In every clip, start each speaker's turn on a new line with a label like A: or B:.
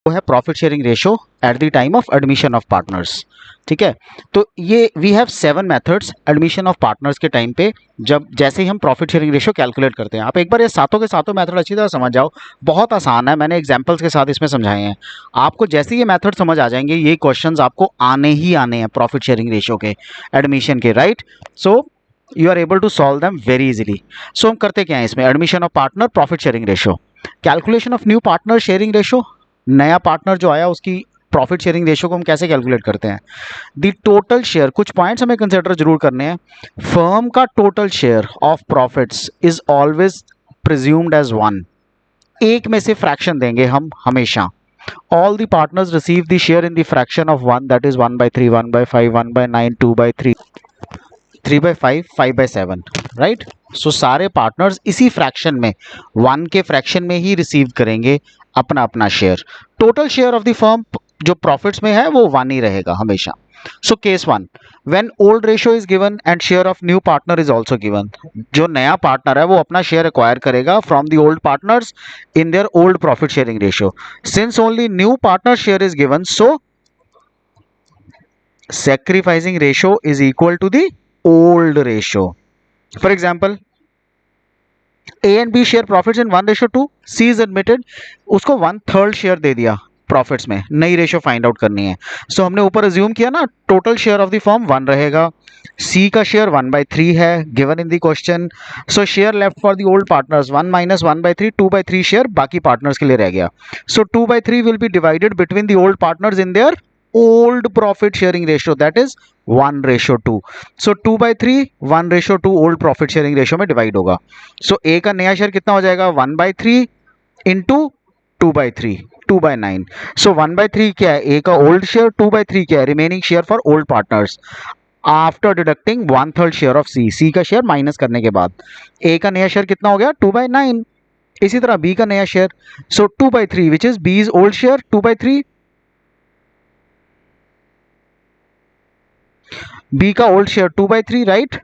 A: वो है profit sharing ratio at the time of admission of partners. ठीक है, तो ये we have 7 methods admission of partners के टाइम पे, जब जैसे ही हम प्रॉफिट शेयरिंग रेशो कैलकुलेट करते हैं। आप एक बार ये सातों के सातों मेथड अच्छी तरह समझ जाओ, बहुत आसान है, मैंने एग्जांपल्स के साथ इसमें समझाए हैं। आपको जैसे ये मेथड समझ आ जाएंगे, ये क्वेश्चंस आपको आने ही आने हैं प्रॉफिट शेयरिंग रेशो के एडमिशन के, right. So you are able to solve them very easily. So हम करते क्या है इसमें, admission of partner, profit sharing ratio, calculation of new partner sharing ratio, नया पार्टनर जो आया उसकी प्रॉफिट शेयरिंग रेशो को हम कैसे कैलकुलेट करते हैं। द टोटल शेयर, कुछ पॉइंट्स हमें कंसिडर जरूर करने हैं। फर्म का total share of profits is always presumed as 1, एक में से फ्रैक्शन देंगे हम हमेशा। All the partners receive the share in the fraction of 1, that is 1/3, 1/5, 1/9, 2/3, 3/5, 5/7, right. So सारे पार्टनर्स इसी फ्रैक्शन में, 1 के फ्रैक्शन में ही रिसीव करेंगे अपना अपना share. Total share of the firm जो प्रॉफिट्स में है वो 1 ही रहेगा हमेशा। So case 1, when old ratio is given and share of new partner is also given, जो नया पार्टनर है वो अपना शेयर एक्वायर करेगा from the old partners in their old profit sharing ratio. Since only new partner share is given, so sacrificing ratio is equal to the old ratio. For example, A and B share profits in 1:2, C is admitted, उसको 1/3 share दे दिया profits में, नई ratio find out करनी है। सो हमने ऊपर assume किया ना, total share of the firm 1 रहेगा, C का शेयर 1/3 है given in the question. So share left for the old partners 1 - 1/3, 2/3 share बाकी पार्टनर्स के लिए रह गया। सो 2/3 will be divided between the old partners in their old profit sharing ratio, that is 1:2. so 2/3 1:2 old profit sharing ratio में divide होगा। so A का नया share कितना हो जाएगा, 1/3 इंटू 2/3, 2/9। so 1/3 क्या है, A का ओल्ड शेयर, 2/3 क्या है, remaining share for old partners after deducting 1/3 share of C का शेयर माइनस करने के बाद। A का नया शेयर कितना हो गया, 2/9। इसी तरह B का नया share, so 2/3 which is B is old share, 2/3, B का ओल्ड शेयर 2/3, राइट।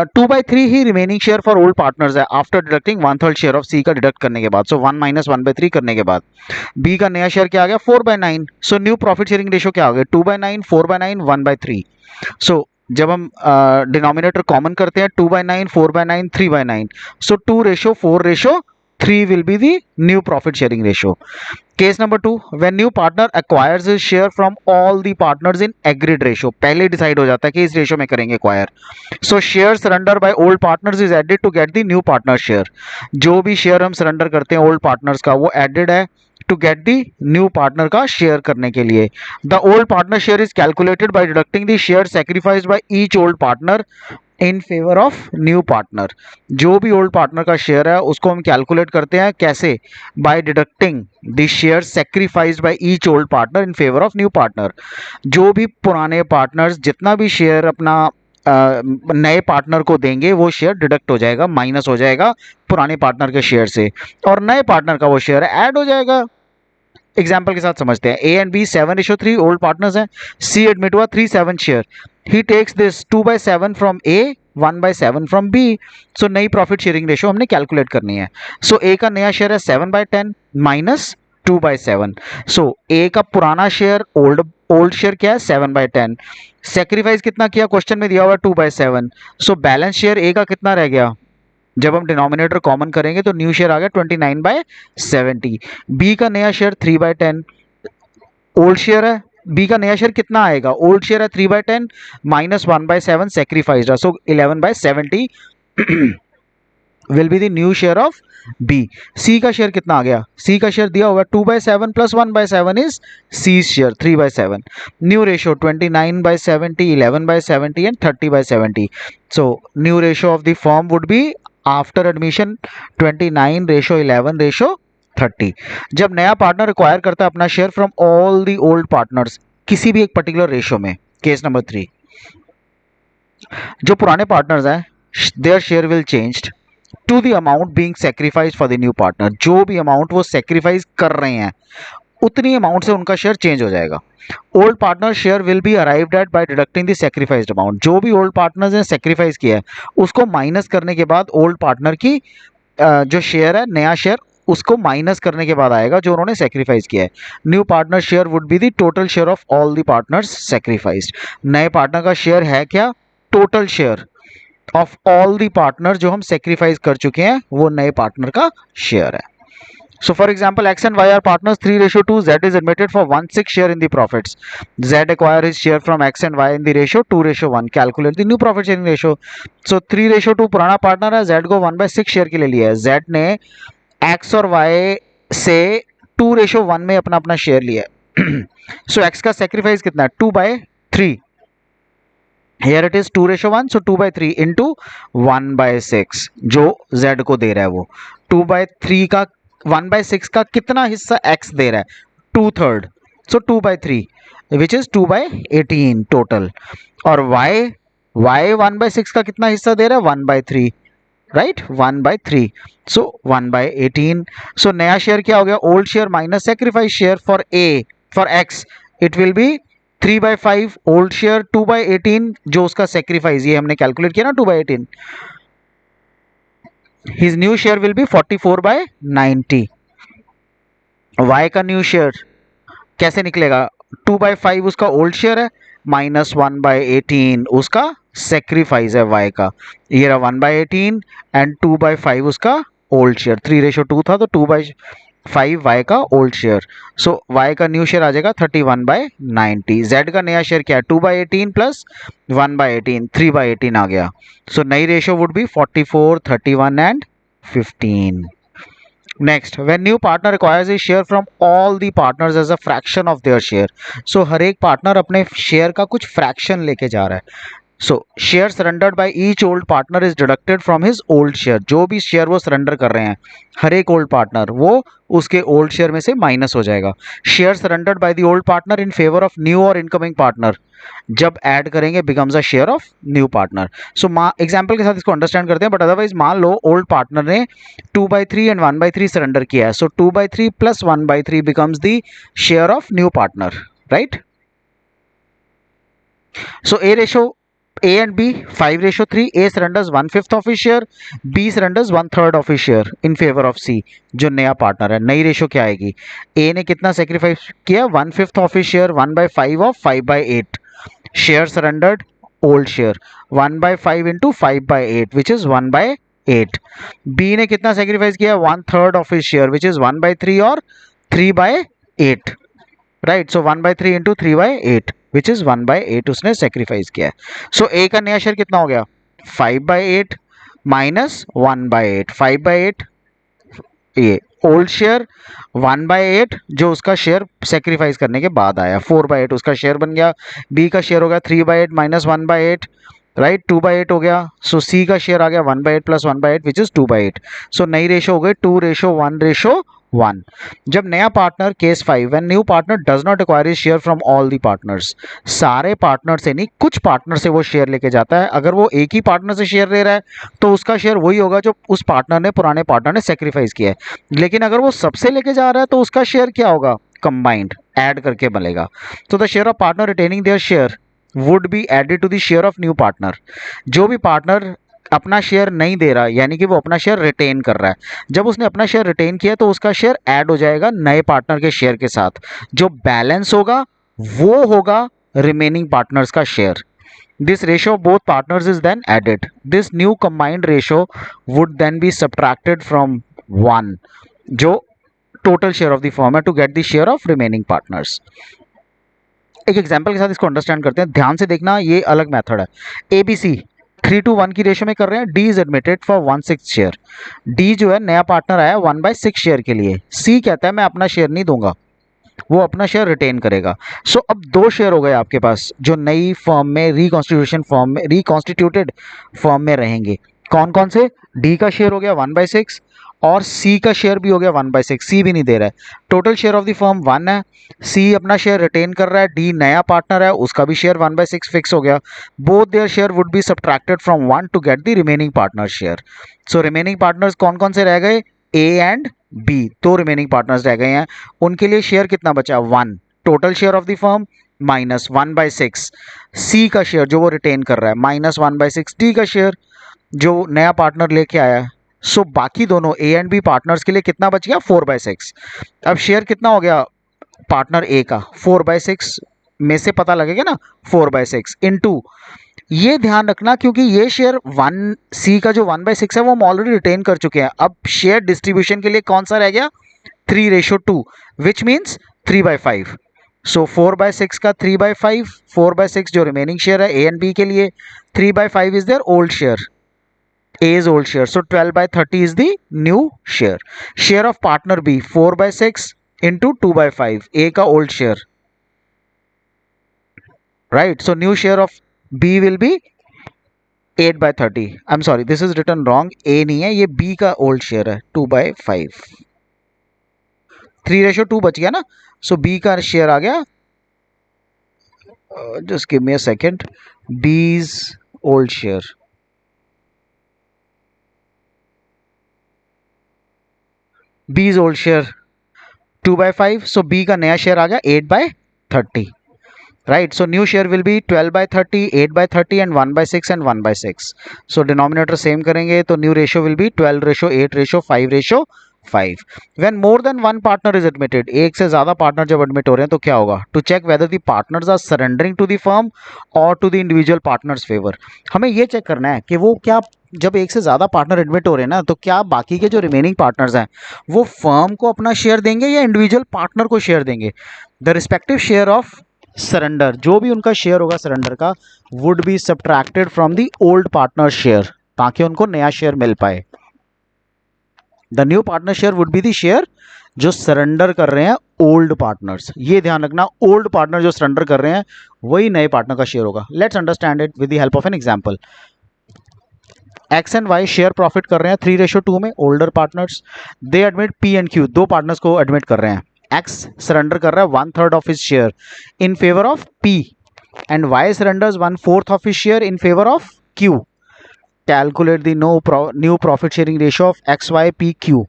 A: 2/3 ही remaining share for old partners है after deducting 1/3 share of C का डिडक्ट करने के बाद। सो 1 - 1/3 करने के बाद B का नया शेयर क्या आ गया, 4/9। So new profit sharing ratio क्या आ गया, 2/9, 4/9, 1/3। सो जब हम डिनोमिनेटर कॉमन करते हैं, 2/9, 4/9, 3/9, सो 2:4:3 will be the new profit sharing ratio. Case number 2, when new partner acquires his share from all the partners in agreed ratio, पहले डिसाइड हो जाता है कि इस रेशो में करेंगे acquire. So share surrender by old partners is added to get the new partner share. जो भी शेयर हम सरेंडर करते हैं ओल्ड पार्टनर्स का, वो एडेड है to get the new partner का शेयर करने के लिए। The old partner share is calculated by deducting the share sacrificed by each old partner in favour of new partner. जो भी ओल्ड पार्टनर का शेयर है उसको हम कैलकुलेट करते हैं कैसे, by deducting the share sacrificed by each old partner in favour of new partner. जो भी पुराने पार्टनर्स जितना भी शेयर अपना नए पार्टनर को देंगे, वो शेयर डिडक्ट हो जाएगा, माइनस हो जाएगा पुराने पार्टनर के शेयर से, और नए पार्टनर का वो शेयर ऐड हो जाएगा। एग्जाम्पल के साथ समझते हैं, A and B 7:3 old partners हैं, C एडमिट हुआ 3/7 share, he takes this 2/7 from A, 1/7 from B। So नई प्रॉफिट शेयरिंग रेशो हमने कैलकुलेट करनी है। सो A का नया शेयर है 7/10 माइनस 2/7। सो A का पुराना शेयर, ओल्ड शेयर क्या है, 7/10, सेक्रीफाइस कितना किया, क्वेश्चन में दिया हुआ 2/7। सो बैलेंस शेयर A का कितना रह गया, जब हम डिनोमिनेटर कॉमन करेंगे तो न्यू शेयर आ गया 29/70। बी का नया शेयर 3/10, ओल्ड शेयर है, बी का नया शेयर कितना आएगा, ओल्ड शेयर है 3/10 minus 1/7 sacrificed, so 11/70 will be the new share of B. C का शेयर कितना आ गया, सी का शेयर दिया हुआ 2/7 plus 1/7 is C share 3/7। New ratio 29/70, 11/70 and 30/70। So new ratio of the firm would be after admission 29:11:30। जब नया partner acquire करता है अपना share from all the old partners किसी भी एक पर्टिकुलर रेशो में, केस नंबर 3, जो पुराने पार्टनर्स हैं their share will changed to the amount being sacrificed for the new partner. जो भी अमाउंट वो सैक्रिफाइस कर रहे हैं उतनी अमाउंट से उनका शेयर चेंज हो जाएगा। Old partner share will be arrived at by deducting the sacrificed amount. जो भी ओल्ड पार्टनर्स ने सैक्रिफाइस किया है उसको माइनस करने के बाद ओल्ड पार्टनर की जो शेयर है, नया शेयर उसको माइनस करने के बाद आएगा जो उन्होंने सेक्रीफाइस किया है। New partner share would be the total share of all the partners sacrificed. नए पार्टनर का शेयर है क्या? Total share of all the partner जो हम सेक्रीफाइस कर चुके हैं वो नए पार्टनर का शेयर है। So for example, X and Y are partners 3:2. Z is admitted for 1/6 share in the profits. Z acquire his share from X and Y in the ratio 2:1. Calculate the new profit sharing ratio. So 3:2 पुराना partner है, Z को 1/6 share के लिए लिया है। Z ने X और Y से 2:1 में अपना अपना शेयर लिया है। So X का सेक्रीफाइस कितना है? 2/3. Here it is 2:1, so 2/3 into 1/6 जो Z को दे रहा है वो 2/3 का 1/6 का कितना हिस्सा X दे रहा है? 2/3, so 2/3 which is 2/18 टोटल। और Y 1/6 का कितना हिस्सा दे रहा है? 1/3, राइट, 1/3, so 1/18। सो नया शेयर क्या हो गया? Old share minus sacrifice share for X, it will be 3/5 old share 2/18 जो उसका सेक्रीफाइस, ये हमने कैलकुलेट किया ना 2/18। His new share will be 44/90। Y का न्यू शेयर कैसे निकलेगा? 2/5 उसका ओल्ड शेयर है माइनस 1/18 उसका सेक्रीफाइस है Y का। ये रहा 1/18 एंड 2/5 उसका ओल्ड शेयर। 3:2 था तो 2/5 Y का ओल्ड शेयर। सो Y का न्यू शेयर आ जाएगा 31/90। Z का नया शेयर क्या है? 2/18 प्लस 1/18, 3/18 आ गया। सो नई ratio would be 44, 31 and 15। Next, when new partner requires a share from all the partners as a fraction of their share. So हर एक पार्टनर अपने शेयर का कुछ फ्रैक्शन लेके जा रहा है। सो share surrendered bye each old partner is deducted from his old share. जो भी शेयर वो सरेंडर कर रहे हैं हर एक ओल्ड पार्टनर, वो उसके ओल्ड शेयर में से माइनस हो जाएगा। Share surrendered by the old partner in favour of new और इनकमिंग पार्टनर जब ऐड करेंगे becomes a share of new partner. So example के साथ इसको अंडरस्टैंड करते हैं, बट अदरवाइज मान लो ओल्ड पार्टनर ने 2/3 एंड 1/3 सरेंडर किया है। सो 2/3 plus 1/3 becomes the share of new partner, right. So A and B 5:3, A surrenders 1/5 of his share, B surrenders 1/3 of his share in favor of C जो नया partner है। नई ratio क्या आएगी? A ने कितना सेक्रीफाइस किया? 1/5 of his share, 1/5 of 5/8 share surrendered old share 1/5 into 5/8 which is 1/8। B ने कितना सेक्रीफाइस किया? 1/3 of his share which is 1/3 और 3/8, right. So 1/3 into 3/8 which is 1/8 उसने सेक्रीफाइस किया है। सो A का नया शेयर कितना हो गया? 5/8 माइनस 1/8, 5/8 ये ओल्ड शेयर 1/8 जो उसका शेयर सेक्रीफाइस करने के बाद आया, 4/8 उसका शेयर बन गया। B का शेयर हो गया 3/8 माइनस 1/8, राइट, 2/8 हो गया। सो C का शेयर आ गया 1/8 प्लस 1/8 विच इज 2/8। सो नई रेशो हो गई 2:1:1। जब नया partner, case 5, when new partner does not acquire his share from all the partners, सारे पार्टनर से नहीं कुछ पार्टनर से वो शेयर लेके जाता है। अगर वो एक ही पार्टनर से शेयर ले रहा है तो उसका शेयर वही होगा जो उस पार्टनर ने, पुराने पार्टनर ने सेक्रीफाइस किया है। लेकिन अगर वो सबसे लेके जा रहा है तो उसका शेयर क्या होगा? कंबाइंड, ऐड करके बनेगा। तो the share of partner retaining their share would be added to the share of new partner. जो भी पार्टनर अपना शेयर नहीं दे रहा, यानी कि वो अपना शेयर रिटेन कर रहा है, जब उसने अपना शेयर रिटेन किया तो उसका शेयर ऐड हो जाएगा नए पार्टनर के शेयर के साथ। जो बैलेंस होगा वो होगा रिमेनिंग पार्टनर्स का share. This ratio of both partners is then added. This new combined ratio would then be subtracted from 1 जो टोटल शेयर ऑफ द फर्म है to get the share of remaining partners. एक example के साथ इसको understand करते हैं, ध्यान से देखना, ये अलग मेथड है। ABC 3:1 की रेशो में कर रहे हैं। D is admitted for 1/6 share. D जो है नया पार्टनर आया 1/6 शेयर के लिए। C कहता है मैं अपना शेयर नहीं दूंगा, वो अपना शेयर रिटेन करेगा। सो अब 2 शेयर हो गए आपके पास जो नई फर्म में, रिकॉन्स्टिट्यूटेड फर्म में रहेंगे। कौन कौन से? D का शेयर हो गया 1/6 और C का शेयर भी हो गया 1/6। C भी नहीं दे रहा है। Total share of the firm 1 है। C अपना शेयर रिटेन कर रहा है। D नया पार्टनर है, उसका भी शेयर 1/6 फिक्स हो गया। Both their share would be subtracted from 1 to get the remaining partner share. So remaining partners कौन कौन से रह गए? A and B, 2 remaining partners रह गए हैं। उनके लिए शेयर कितना बचा? 1। Total share of the firm minus 1/6 C का शेयर जो वो रिटेन कर रहा है, माइनस 1/6 D का शेयर जो नया पार्टनर लेके आया है, सो बाकी दोनों ए एंड बी पार्टनर्स के लिए कितना बच गया 4/6। अब शेयर कितना हो गया पार्टनर ए का 4/6 में से पता लगेगा ना 4/6 इनटू, ये ध्यान रखना क्योंकि ये शेयर 1C का जो 1/6 है वो हम ऑलरेडी रिटेन कर चुके हैं। अब शेयर डिस्ट्रीब्यूशन के लिए कौन सा रह गया 3:2 विच मीन्स 3/5। सो 4/6 का 3/5, 4/6 जो रिमेनिंग शेयर है ए एंड बी के लिए, 3/5 is their old share, A is old share, so 12/30 is the new share. Share of partner B 4/6 into 2/5, A का old share, right? So new share of B will be 8/30. I'm sorry, this is written wrong. A नहीं है, ये B का old share है 2/5. 3:2 बच गया ना, so B का share आ गया. Just give me a second. B's old share. B's old share 2/5, so B का नया शेयर आ गया 8/30, right? So new share will be 12/30, 8/30 and 1/6 and 1/6. So denominator same करेंगे तो new ratio will be 12:8:5:5. When more than one partner is admitted, एक से ज़्यादा partner जब admit हो रहे हैं तो क्या होगा? To check whether the partners are surrendering to the firm or to the individual partner's favor. हमें ये चेक करना है कि वो क्या, जब एक से ज़्यादा पार्टनर एडमिट हो रहे हैं ना, तो क्या बाकी के जो रिमेनिंग पार्टनर्स हैं वो फर्म को अपना शेयर देंगे या इंडिविजुअल पार्टनर को शेयर देंगे? The respective share of surrender, जो भी उनका शेयर होगा सरेंडर का, would be subtracted from the old partner share, ताकि उनको नया शेयर मिल पाए। The new partner share would be the share जो सरेंडर कर रहे हैं ओल्ड पार्टनर्स। ये ध्यान रखना, ओल्ड पार्टनर जो सरेंडर कर रहे हैं वही नए पार्टनर का शेयर होगा। Let's understand it with the help of an example. X and Y share profit कर रहे हैं 3:2 में, older partners. They admit P and Q, दो पार्टनर्स को एडमिट कर रहे हैं। एक्स सरेंडर कर रहा है 1/3 of his share in favour of P and Y surrenders 1/4 of his share in favour of Q. Calculate the new profit sharing ratio of X Y P Q.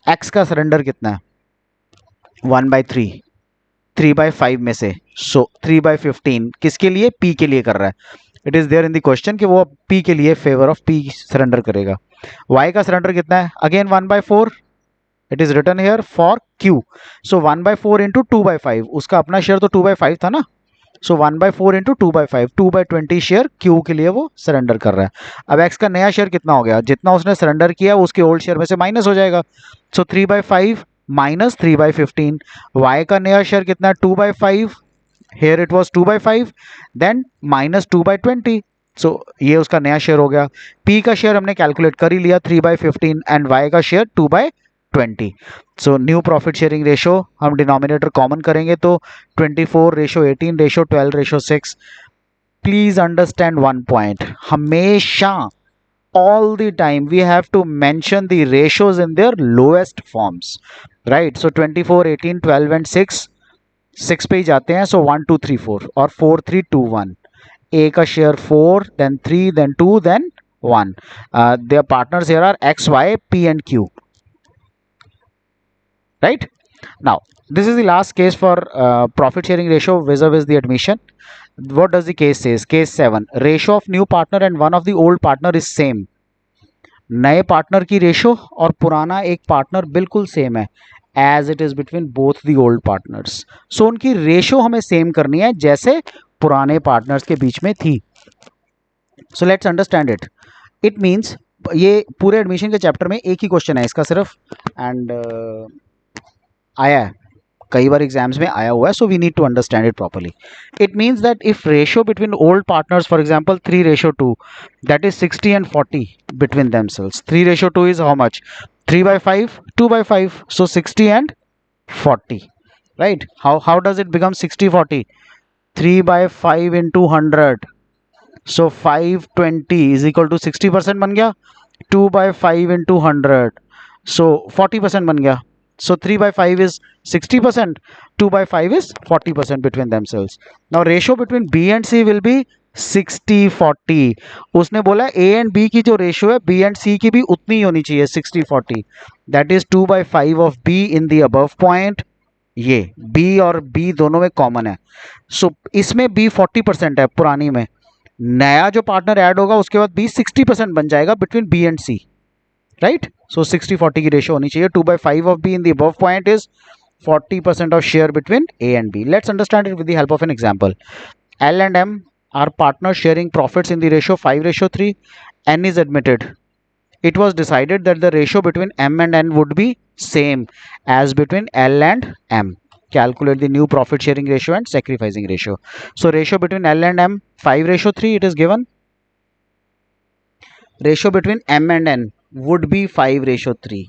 A: X का surrender कितना है 1/3, 3/5 में से, सो 3/15 किसके लिए? पी के लिए कर रहा है। It is there in the question कि वो पी के लिए फेवर ऑफ पी सरेंडर करेगा। वाई का सरेंडर कितना है? Again 1/4, it is written here for Q. So 1/4 into 2/5, उसका अपना शेयर तो 2/5 था ना, सो 1/4 इंटू 2/5, 2/20 शेयर क्यू के लिए वो सरेंडर कर रहा है। अब एक्स का नया शेयर कितना हो गया? जितना उसने सरेंडर किया उसके ओल्ड शेयर में से माइनस हो जाएगा, सो 3/5 माइनस 3/15। वाई का नया शेयर कितना है? 2/5, here it was 2/5, then minus 2/20, so ये उसका नया शेयर हो गया। P का शेयर हमने कैलकुलेट कर ही लिया 3/15 एंड Y का share 2/20। So new profit sharing ratio हम डिनोमिनेटर कॉमन करेंगे तो 24:18:12:6। प्लीज अंडरस्टैंड वन पॉइंट, हमेशा all the time we have to mention the ratios in their lowest forms, right? So 24, 18, 12 and 6 पे ही जाते हैं, सो 1 2 3 4 और 4 3 2 1। ए का share 4, then 3, then 2, then 1। Their partners here are X Y P and Q, right? Now this is the last case for profit sharing ratio vis-a-vis the admission. What does the case says? Case 7, ratio of new partner and one of the old partner is same. नए partner की ratio और पुराना एक partner बिल्कुल same है, as it is between both the old partners. So उनकी ratio हमें same करनी है जैसे पुराने पार्टनर्स के बीच में थी। So let's understand it. It means ये पूरे एडमिशन के चैप्टर में एक ही क्वेश्चन है इसका सिर्फ, एंड आया है कई बार एग्जाम्स में आया हुआ है, so we need to understand it properly. It means that if ratio between old partners, for example 3:2, that is 60 and 40 between themselves. 3:2 is how much? 3/5, 2/5, so 60 and 40, right? How does it become 60/40? 3/5 into 100, so 520 is equal to 60% बन गया। 2/5 into 100, so 40% बन गया। So 3/5 is 60%, 2/5 is 40% between themselves. Now ratio between B and C will be 60/40. उसने बोला A and B की जो ratio है B and C की भी उतनी ही होनी चाहिए 60/40. That is 2/5 of B in the above point. ये B और B दोनों में कॉमन है, so इसमें B 40% है पुरानी में, नया जो पार्टनर ऐड होगा उसके बाद B 60% बन जाएगा between B and C, right. So 60-40 की रेशियो होनी चाहिए. 2/5 of B in the above point is 40% of share between A and B. Let's understand it with the help of an example. L and M are partners sharing profits in the ratio 5:3. N is admitted. It was decided that the ratio between M and N would be same as between L and M. Calculate the new profit sharing ratio and sacrificing ratio. So ratio between L and M 5:3 it is given. Ratio between M and N would be 5:3.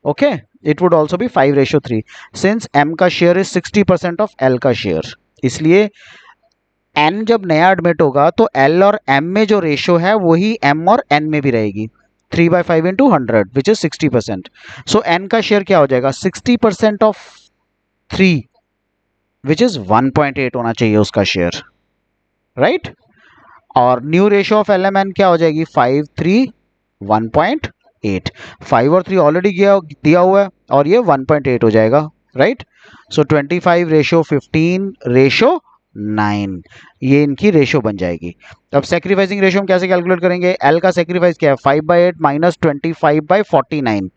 A: Okay, it would also be 5:3 since M का share is 60% of L का share. इसलिए N जब नया admit होगा तो L और M में जो रेशियो है वही M और N में भी रहेगी. 3/5 into 100 which is 60%. So N का शेयर क्या हो जाएगा? 60% of 3 which is 1.8 होना चाहिए उसका शेयर, राइट. और न्यू रेशियो ऑफ LMN क्या हो जाएगी? 5, 3, 1.8. 5 और 3 ऑलरेडी दिया हुआ है और ये 1.8 हो जाएगा, राइट. सो 25:15:9 ये इनकी रेशियो बन जाएगी. अब सेक्रीफाइसिंग रेशियो हम कैसे कैलकुलेट करेंगे? L का सेक्रीफाइस क्या है? 5/8 माइनस 25/49,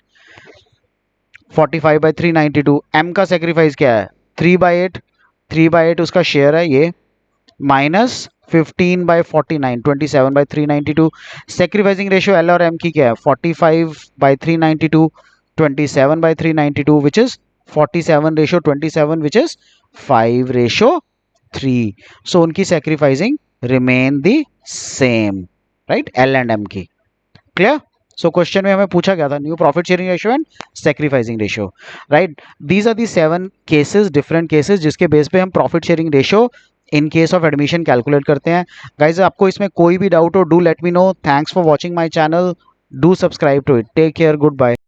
A: 45/392. M का सेक्रीफाइस क्या है? 3/8, 3/8 उसका शेयर है ये, माइनस 15/49, 27/392. सेक्रीफाइसिंग रेशियो L और M की क्या है? 45/392, 27/392 which is 47:27 which is 5:3. So उनकी sacrificing remain the same, right, L and M की. क्लियर? सो क्वेश्चन में हमें पूछा गया था new profit sharing ratio and sacrificing ratio, right. These are the 7 cases, different cases जिसके बेस पे हम profit sharing ratio in case of admission calculate करते हैं. गाइज आपको इसमें कोई भी डाउट हो, do let me know. Thanks for watching my channel. Do subscribe to it. Take care. Good bye.